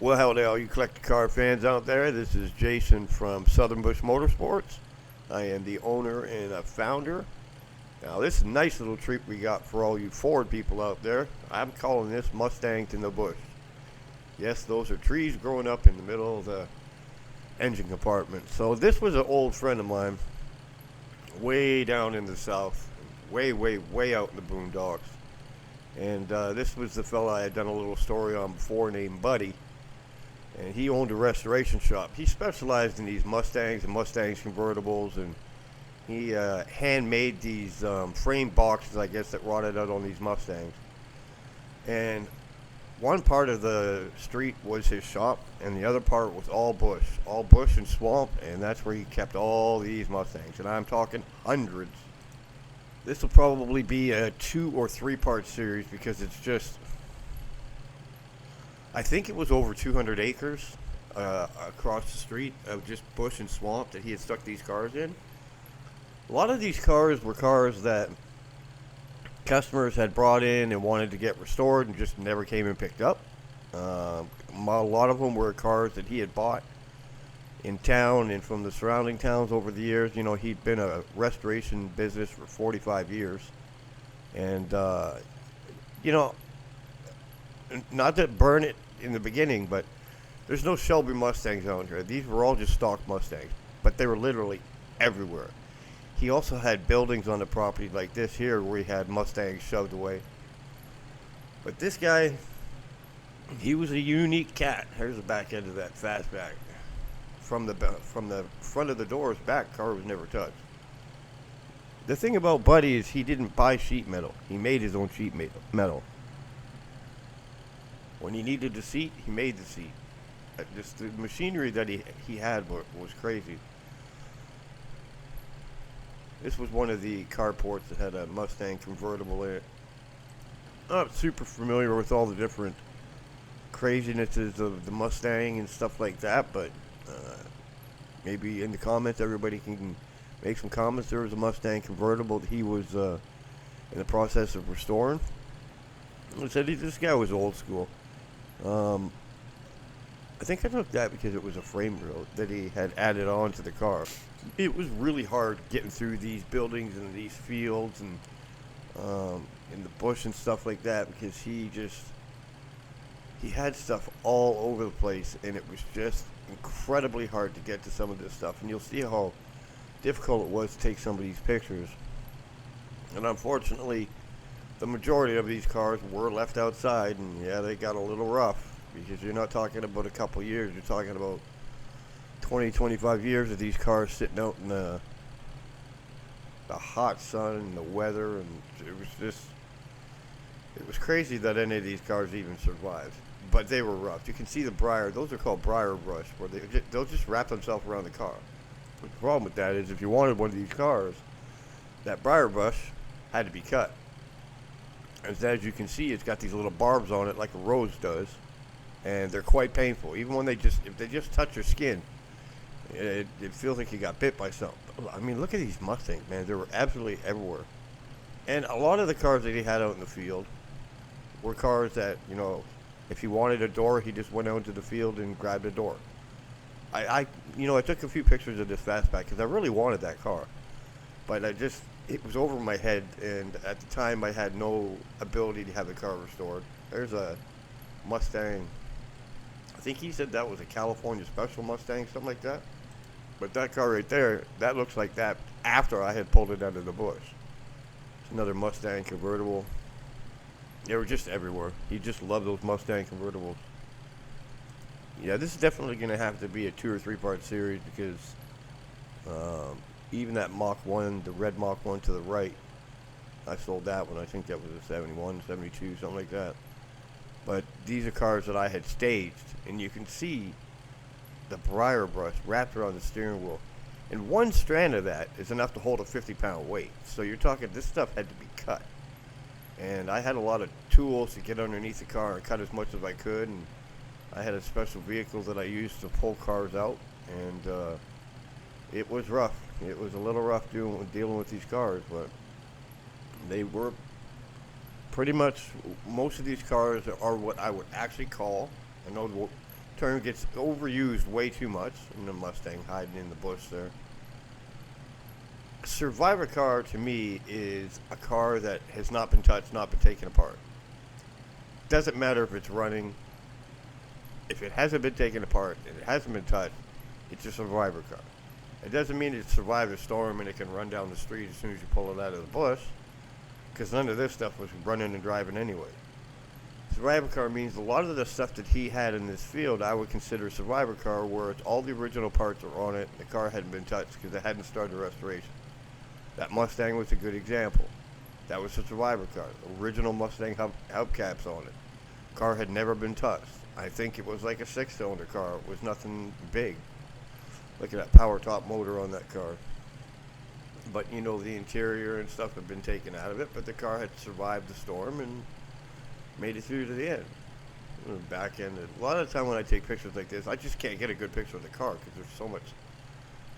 Well, howdy, all you collector car fans out there. This is Jason from Southern Bush Motorsports. I am the owner and a founder. Now, this is a nice little treat we got for all you Ford people out there. I'm calling this Mustangs in the Bush. Yes, those are trees growing up in the middle of the engine compartment. So this was an old friend of mine, way down in the south, way out in the boondocks. And this was the fella I had done a little story on before named Buddy. And he owned a restoration shop. He specialized in these Mustangs and Mustangs convertibles, and he handmade these frame boxes, I guess, that rotted out on these Mustangs. And one part of the street was his shop, and the other part was all bush and swamp, and that's where he kept all these Mustangs. And I'm talking hundreds. This will probably be a 2 or 3 part series because it's just, I think it was over 200 acres across the street of just bush and swamp that he had stuck these cars in. A lot of these cars were cars that customers had brought in and wanted to get restored and just never came and picked up. A lot of them were cars that he had bought in town and from the surrounding towns over the years. You know, he'd been a restoration business for 45 years. And, you know, not to burn it in the beginning, but there's no Shelby Mustangs out here. These were all just stock Mustangs, but they were literally everywhere. He also had buildings on the property like this here where he had Mustangs shoved away. But this guy, he was a unique cat. Here's the back end of that fastback. From the front of the doors back, car was never touched. The thing about Buddy is he didn't buy sheet metal. He made his own sheet metal. When he needed the seat, he made the seat. Just the machinery that he had was crazy. This was one of the carports that had a Mustang convertible in it. I'm not super familiar with all the different crazinesses of the Mustang and stuff like that, but maybe in the comments everybody can make some comments. There was a Mustang convertible that he was in the process of restoring. I said this guy was old school. I think I took that because it was a frame rail that he had added on to the car. It was really hard getting through these buildings and these fields and in the bush and stuff like that because he had stuff all over the place, and it was just incredibly hard to get to some of this stuff. And you'll see how difficult it was to take some of these pictures. And unfortunately, the majority of these cars were left outside, and yeah, they got a little rough because you're not talking about a couple years. You're talking about 20, 25 years of these cars sitting out in the hot sun and the weather, and it was crazy that any of these cars even survived. But they were rough. You can see the briar. Those are called briar brush, where they'll just wrap themselves around the car. But the problem with that is if you wanted one of these cars, that briar brush had to be cut. As you can see, it's got these little barbs on it like a rose does, and they're quite painful. Even when if they just touch your skin, it feels like you got bit by something. I mean, look at these Mustangs, man. They were absolutely everywhere. And a lot of the cars that he had out in the field were cars that, you know, if he wanted a door, he just went out into the field and grabbed a door. I took a few pictures of this fastback because I really wanted that car, but it was over my head, and at the time I had no ability to have the car restored. There's a Mustang. I think he said that was a California Special Mustang, something like that. But that car right there, that looks like that after I had pulled it out of the bush. It's another Mustang convertible. They were just everywhere. He just loved those Mustang convertibles. Yeah, this is definitely going to have to be a 2 or 3 part series because even that Mach 1, the red Mach 1 to the right, I sold that one. I think that was a 71, 72, something like that. But these are cars that I had staged, and you can see the briar brush wrapped around the steering wheel. And one strand of that is enough to hold a 50-pound weight. So you're talking, this stuff had to be cut. And I had a lot of tools to get underneath the car and cut as much as I could. And I had a special vehicle that I used to pull cars out. And it was rough. It was a little rough dealing with these cars, but they were pretty much, most of these cars are what I would actually call, I know the term gets overused way too much. And the Mustang hiding in the bush there. A survivor car to me is a car that has not been touched, not been taken apart. Doesn't matter if it's running. If it hasn't been taken apart and it hasn't been touched, it's a survivor car. It doesn't mean it survived a storm and it can run down the street as soon as you pull it out of the bush, because none of this stuff was running and driving anyway. Survivor car means a lot of the stuff that he had in this field I would consider a survivor car, where it's all the original parts are on it and the car hadn't been touched because it hadn't started restoration. That Mustang was a good example. That was a survivor car. Original Mustang hubcaps on it. Car had never been touched. I think it was like a 6-cylinder car. It was nothing big. Look at that power top motor on that car. But you know, the interior and stuff had been taken out of it, but the car had survived the storm and made it through to the end. Back end. A lot of the time when I take pictures like this, I just can't get a good picture of the car because there's so much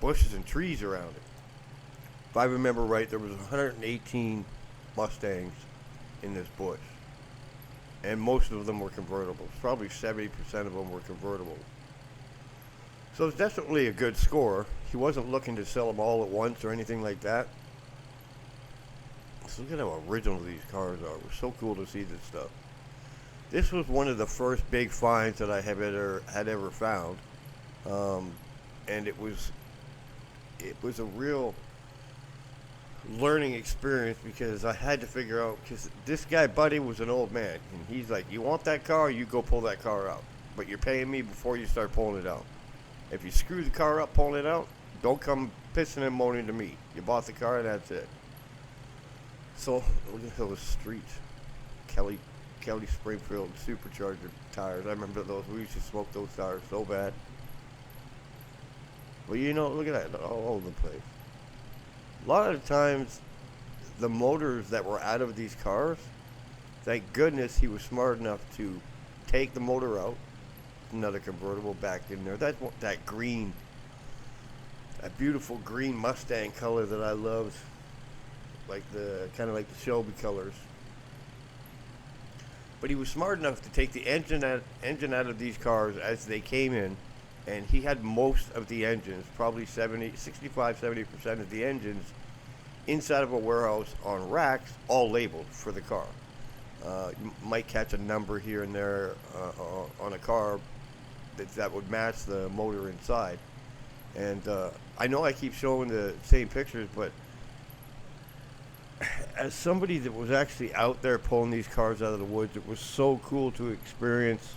bushes and trees around it. If I remember right, there was 118 Mustangs in this bush, and most of them were convertibles. Probably 70% of them were convertible. So it's definitely a good score. He wasn't looking to sell them all at once or anything like that. So look at how original these cars are. It was so cool to see this stuff. This was one of the first big finds that I had ever found, and it was a real learning experience, because I had to figure out, because this guy Buddy was an old man, and he's like, you want that car, you go pull that car out, but you're paying me before you start pulling it out. If you screw the car up pulling it out, don't come pissing and moaning to me. You bought the car, that's it. So look at those streets. Kelly Springfield supercharger tires. I remember those. We used to smoke those tires so bad. Well, you know, look at that, all over the place. A lot of the times, the motors that were out of these cars, thank goodness he was smart enough to take the motor out, another convertible back in there. That green, that beautiful green Mustang color that I loved, like kind of like the Shelby colors. But he was smart enough to take the engine out of these cars as they came in, and he had most of the engines, probably 65-70% of the engines, inside of a warehouse on racks, all labeled for the car. You might catch a number here and there on a car that would match the motor inside. And I know I keep showing the same pictures, but as somebody that was actually out there pulling these cars out of the woods, it was so cool to experience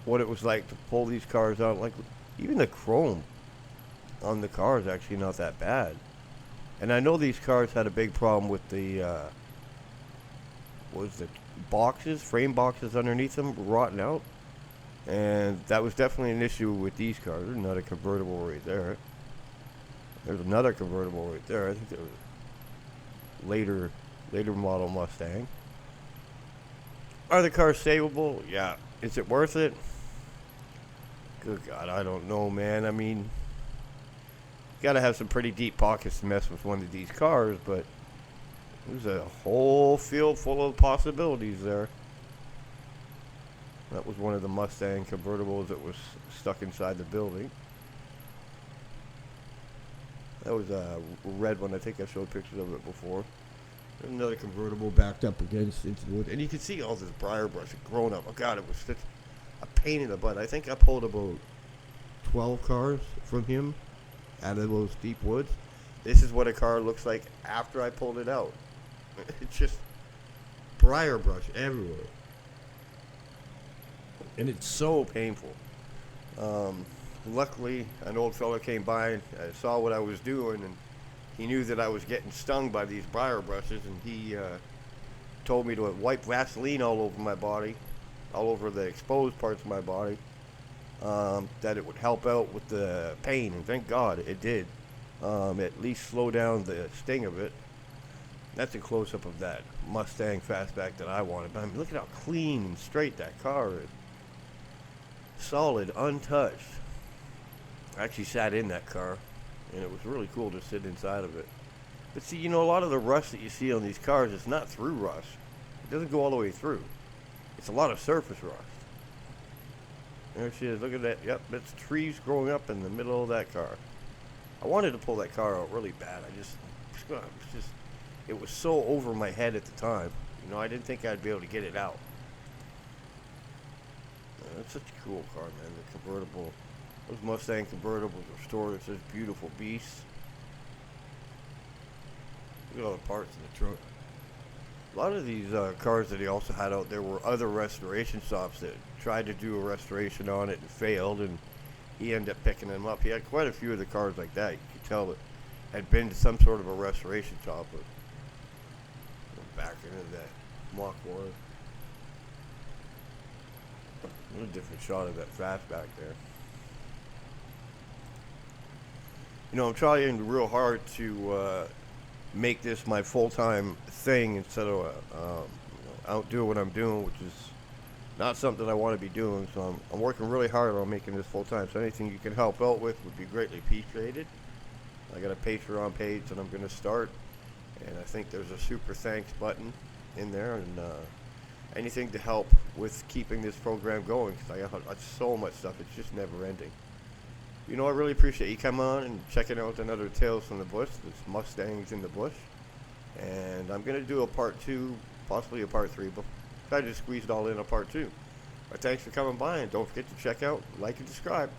what it was like to pull these cars out. Like, even the chrome on the car is actually not that bad. And I know these cars had a big problem with the frame boxes underneath them rotting out, and that was definitely an issue with these cars. There's another convertible right there. There's another convertible right there. I think there was later model Mustang. Are the cars savable? Yeah. Is it worth it? Good God, I don't know, man. I mean, you gotta have some pretty deep pockets to mess with one of these cars, but there's a whole field full of possibilities there. That was one of the Mustang convertibles that was stuck inside the building. That was a red one. I think I showed pictures of it before. There's another convertible backed up against into the wood. And you can see all this briar brush grown up. Oh, God, it was such a pain in the butt. I think I pulled about 12 cars from him out of those deep woods. This is what a car looks like after I pulled it out. It's just briar brush everywhere. And it's so painful. Luckily, an old fella came by and saw what I was doing, and he knew that I was getting stung by these briar brushes, and he told me to wipe Vaseline all over my body, all over the exposed parts of my body, that it would help out with the pain, and thank God it did. At least slow down the sting of it. That's a close-up of that Mustang fastback that I wanted. But I mean, look at how clean and straight that car is. Solid, untouched. I actually sat in that car, and it was really cool to sit inside of it. But see, you know, a lot of the rust that you see on these cars is not through rust. It doesn't go all the way through. It's a lot of surface rust. There she is. Look at that. Yep, that's trees growing up in the middle of that car. I wanted to pull that car out really bad. It was so over my head at the time. You know, I didn't think I'd be able to get it out. It's such a cool car, man. The convertible. Those Mustang convertibles are stored. It's such beautiful beasts. Look at all the parts in the trunk. A lot of these cars that he also had out there were other restoration shops that tried to do a restoration on it and failed, and he ended up picking them up. He had quite a few of the cars like that. You could tell that had been to some sort of a restoration shop. But back into that Mach 1. A little different shot of that fastback there. You know, I'm trying real hard to make this my full-time thing instead of outdo what I'm doing, which is not something I want to be doing. So I'm working really hard on making this full-time. So anything you can help out with would be greatly appreciated. I got a Patreon page that I'm going to start, and I think there's a super thanks button in there, and anything to help with keeping this program going, because I got so much stuff. It's just never ending. You know, I really appreciate you coming on and checking out another Tales from the Bush. It's Mustangs in the Bush. And I'm going to do a part 2, possibly a part 3, but I just squeezed it all in a part 2. But thanks for coming by, and don't forget to check out, like, and subscribe.